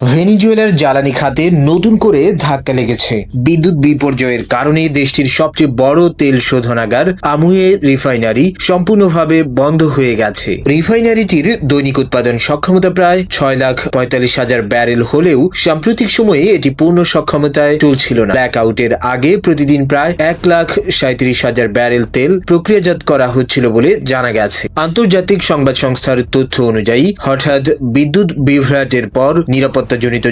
ভেনিজুয়েলার জ্বালানি খাতে নতুন করে ধাক্কা লেগেছে। বিদ্যুৎ বিপর্যয়ের কারণে দেশটির সবচেয়ে বড় তেল শোধনাগার আমুয়ে রিফাইনারি সম্পূর্ণভাবে বন্ধ হয়ে গেছে। রিফাইনারিটির দৈনিক উৎপাদন সক্ষমতা প্রায় 6,45,000 ব্যারেল হলেও সাম্প্রতিক সময়ে এটি পূর্ণ সক্ষমতায় চলছিল না। ব্ল্যাকআউটের আগে প্রতিদিন প্রায় 1,37,000 ব্যারেল তেল প্রক্রিয়াজাত করা হচ্ছিল বলে জানা গেছে। আন্তর্জাতিক সংবাদ সংস্থার তথ্য অনুযায়ী হঠাৎ বিদ্যুৎ বিভ্রাটের পর নিরাপত্তাজনিত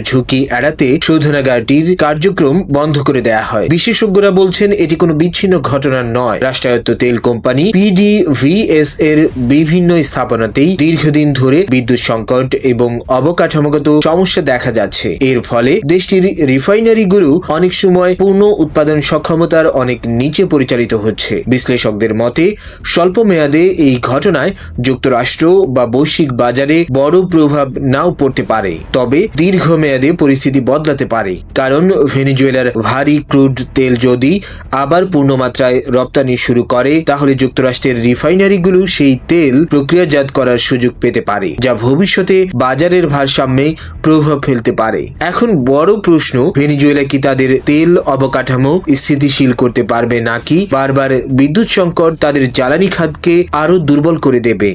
ঝুঁকি এড়াতে শোধনাগারটির কার্যক্রম বন্ধ করে দেয়া হয়। বিশেষজ্ঞরা বলছেন এটি কোনো বিচ্ছিন্ন ঘটনা নয়। রাষ্ট্রায়ত্ত তেল কোম্পানি পিডিভিএস এর বিভিন্ন স্থাপনাতেই দীর্ঘদিন ধরে বিদ্যুৎ সংকট এবং অবকাঠামোগত সমস্যা দেখা যাচ্ছে। এর ফলে দেশটির রিফাইনারিগুলো অনেক সময় পূর্ণ উৎপাদন সক্ষমতার অনেক নিচে পরিচালিত হচ্ছে। বিশ্লেষকদের মতে স্বল্প মেয়াদে এই ঘটনায় যুক্তরাষ্ট্র বা বৈশ্বিক বাজারে বড় প্রভাব নাও পড়তে পারে, তবে দীর্ঘমেয়াদে পরিস্থিতি বদলাতে পারে। কারণ ভেনিজুয়েলার ভারী ক্রুড তেল যদি আবার পূর্ণমাত্রায় রপ্তানি শুরু করে, তাহলে যুক্তরাষ্ট্রের রিফাইনারিগুলো সেই তেল প্রক্রিয়াজাত করার সুযোগ পেতে পারে, যা ভবিষ্যতে বাজারের ভারসাম্যে প্রভাব ফেলতে পারে। এখন বড় প্রশ্ন, ভেনিজুয়েলা কি তাদের তেল অবকাঠামো স্থিতিশীল করতে পারবে, নাকি বারবার বিদ্যুৎ সংকট তাদের জ্বালানি খাতকে আরো দুর্বল করে দেবে।